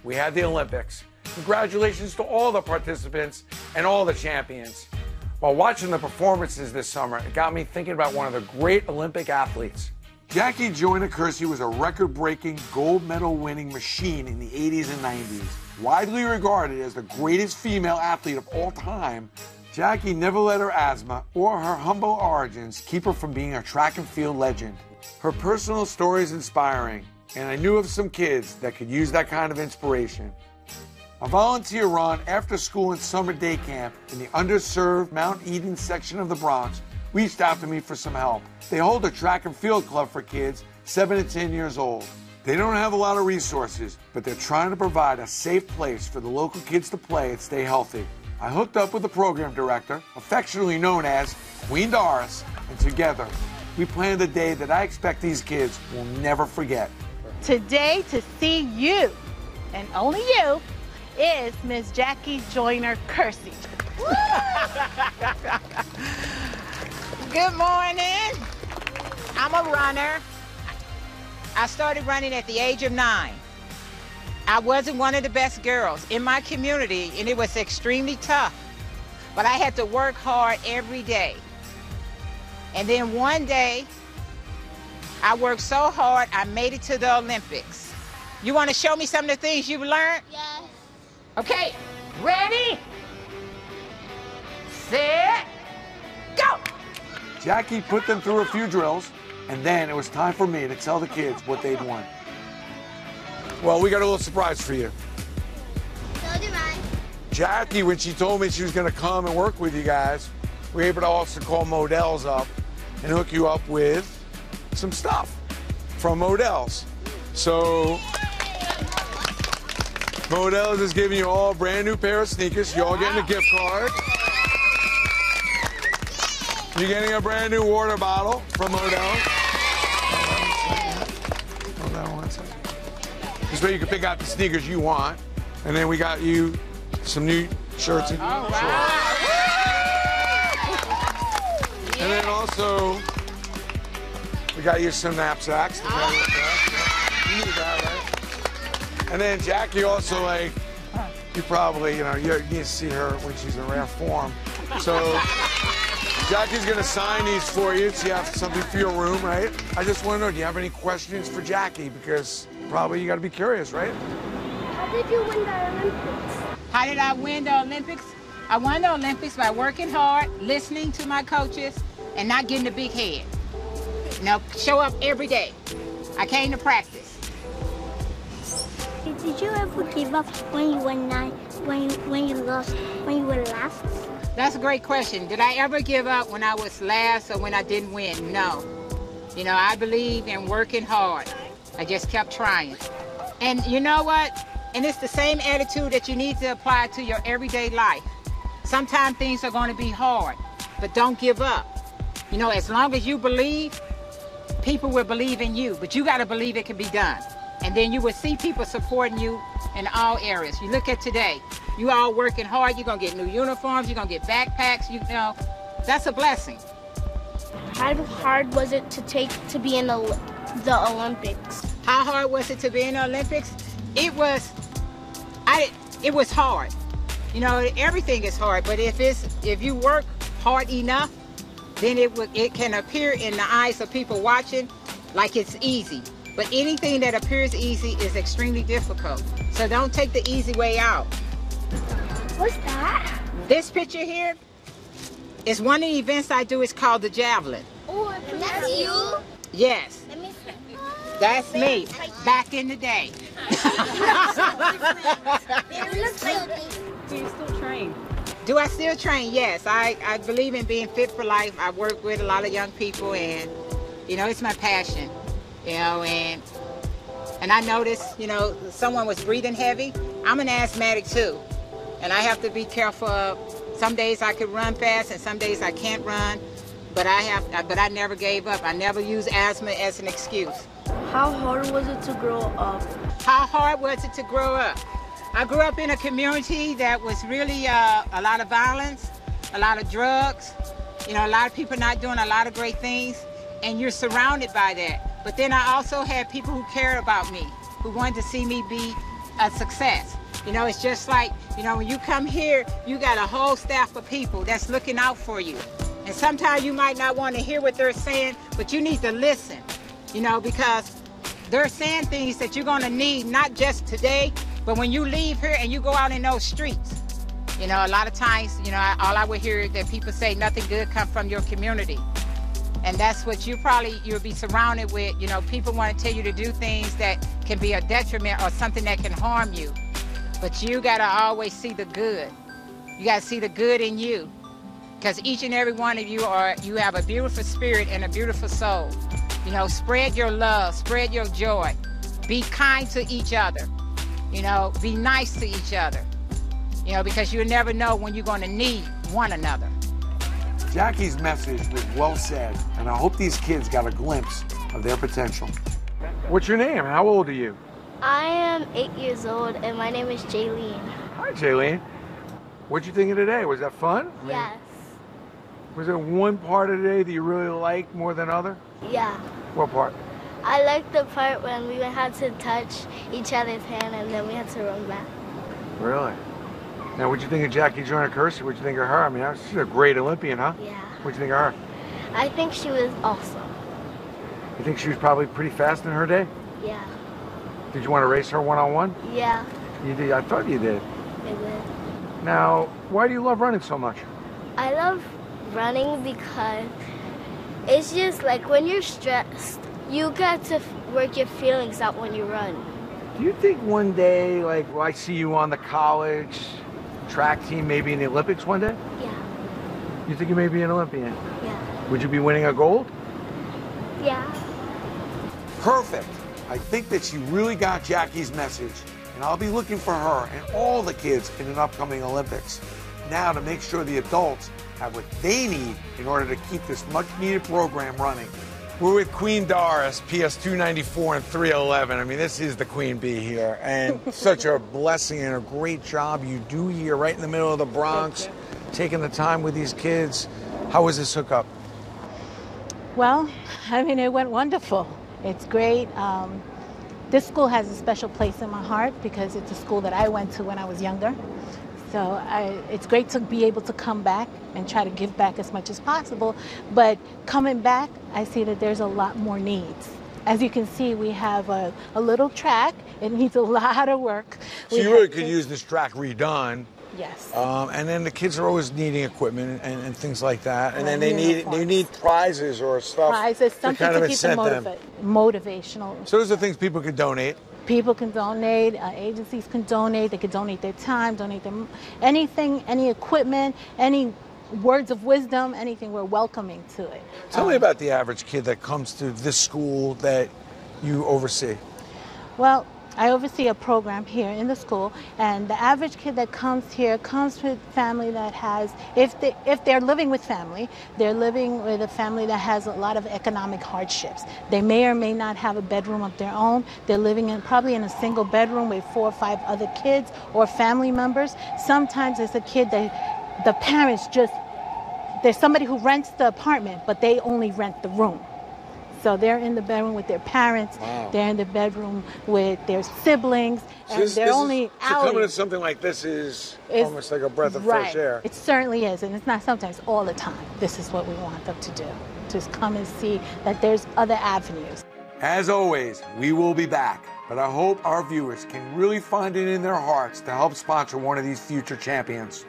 we had the Olympics. Congratulations to all the participants and all the champions. While watching the performances this summer, it got me thinking about one of the great Olympic athletes. Jackie Joyner-Kersee was a record-breaking, gold medal-winning machine in the 80s and 90s. Widely regarded as the greatest female athlete of all time, Jackie never let her asthma or her humble origins keep her from being a track and field legend. Her personal story is inspiring, and I knew of some kids that could use that kind of inspiration. A volunteer run after school and summer day camp in the underserved Mount Eden section of the Bronx reached out to me for some help. They hold a track and field club for kids 7 to 10 years old. They don't have a lot of resources, but they're trying to provide a safe place for the local kids to play and stay healthy. I hooked up with the program director, affectionately known as Queen Doris, and together we planned a day that I expect these kids will never forget. Today, to see you, and only you, is Miss Jackie Joyner-Kersee. Good morning. I'm a runner. I started running at the age of 9. I wasn't one of the best girls in my community, and it was extremely tough. But I had to work hard every day. And then one day, I worked so hard, I made it to the Olympics. You want to show me some of the things you've learned? Yes. Okay, ready, set, go! Jackie put them through a few drills, and then it was time for me to tell the kids what they'd won. Well, we got a little surprise for you. So do I. Jackie, when she told me she was going to come and work with you guys, we were able to also call Modell's up and hook you up with some stuff from Modell's. So Modell's is giving you all a brand new pair of sneakers. You're all getting a gift card. You're getting a brand new water bottle from Modell's. Hold on one second. This way you can pick out the sneakers you want. And then we got you some new shirts and shorts. And then also, we got you some knapsacks. You need that, right? And then Jackie also, like, you probably, you need to see her when she's in rare form. So Jackie's gonna sign these for you so you have something for your room, right? I just want to know, do you have any questions for Jackie? Because probably you got to be curious, right? How did you win the Olympics? How did I win the Olympics? I won the Olympics by working hard, listening to my coaches, and not getting a big head. Show up every day. I came to practice. Did you ever give up when you were when you were last? That's a great question. Did I ever give up when I was last or when I didn't win? No. I believe in working hard. I just kept trying. And you know what? And it's the same attitude that you need to apply to your everyday life. Sometimes things are going to be hard, but don't give up. As long as you believe, people will believe in you, but you got to believe it can be done. And then you will see people supporting you in all areas. You look at today, you all working hard, you're going to get new uniforms, you're going to get backpacks, that's a blessing. How hard was it to be in the Olympics? How hard was it to be in the Olympics? It was hard. Everything is hard, but if you work hard enough, then it can appear in the eyes of people watching like it's easy. But anything that appears easy is extremely difficult. So don't take the easy way out. What's that? This picture here is one of the events I do. It's called the javelin. Oh, that's you? Yes. Let me see. That's me, back in the day. It looks like... Do you still train? Do I still train? Yes. I believe in being fit for life. I work with a lot of young people, and, it's my passion. And I noticed, someone was breathing heavy. I'm an asthmatic too, and I have to be careful of, some days I could run fast and some days I can't run, but I never gave up. I never used asthma as an excuse. How hard was it to grow up? How hard was it to grow up? I grew up in a community that was really a lot of violence, a lot of drugs, a lot of people not doing a lot of great things, and you're surrounded by that. But then I also had people who cared about me, who wanted to see me be a success. You know, it's just like, you know, when you come here, you got a whole staff of people that's looking out for you. And sometimes you might not want to hear what they're saying, but you need to listen, you know, because they're saying things that you're going to need, not just today, but when you leave here and you go out in those streets. You know, a lot of times, you know, all I would hear is that people say nothing good comes from your community. And that's what you'll be surrounded with. You know, people want to tell you to do things that can be a detriment or something that can harm you. But you got to always see the good. You got to see the good in you. Because each and every one of you have a beautiful spirit and a beautiful soul. You know, spread your love, spread your joy. Be kind to each other. You know, be nice to each other. You know, because you never know when you're going to need one another. Jackie's message was well said, and I hope these kids got a glimpse of their potential. What's your name? How old are you? I am 8 years old, and my name is Jaylene. Hi, Jaylene. What'd you think of today? Was that fun? Yes. Was there one part of today that you really liked more than other? Yeah. What part? I liked the part when we had to touch each other's hand and then we had to run back. Really? Now, what'd you think of Jackie Joyner-Kersee? What'd you think of her? I mean, she's a great Olympian, huh? Yeah. What'd you think of her? I think she was awesome. You think she was probably pretty fast in her day? Yeah. Did you want to race her one-on-one? Yeah. You did? I thought you did. I did. Now, why do you love running so much? I love running because it's just like when you're stressed, you get to work your feelings out when you run. Do you think one day, like, will I see you on the college track team, maybe in the Olympics one day? Yeah. You think you may be an Olympian? Yeah. Would you be winning a gold? Yeah. Perfect. I think that she really got Jackie's message, and I'll be looking for her and all the kids in an upcoming Olympics. Now, to make sure the adults have what they need in order to keep this much-needed program running. We're with Queen Doris, PS 294 and 311. I mean, this is the Queen Bee here, and such a blessing and a great job you do here right in the middle of the Bronx, taking the time with these kids. How was this hookup? Well, I mean, it went wonderful. It's great. This school has a special place in my heart because it's a school that I went to when I was younger. So it's great to be able to come back and try to give back as much as possible. But coming back, I see that there's a lot more needs. As you can see, we have a little track. It needs a lot of work. So you really could use this track redone. Yes. And then the kids are always needing equipment and things like that. And then they need prizes or stuff. Prizes, something to kind of keep them motivational. So those are things people could donate. People can donate, agencies can donate, they can donate their time, donate their anything, any equipment, any words of wisdom, anything, we're welcoming to it. Tell me about the average kid that comes to this school that you oversee. Well, I oversee a program here in the school, and the average kid that comes here comes with family that has, if they're living with family, they're living with a family that has a lot of economic hardships. They may or may not have a bedroom of their own. They're living probably in a single bedroom with 4 or 5 other kids or family members. Sometimes it's a kid that the parents there's somebody who rents the apartment, but they only rent the room. So they're in the bedroom with their parents. Wow. They're in the bedroom with their siblings, and they're only out. So coming to something like this is almost like a breath of fresh air. It certainly is, and it's not sometimes, all the time. This is what we want them to do. Just come and see that there's other avenues. As always, we will be back, but I hope our viewers can really find it in their hearts to help sponsor one of these future champions.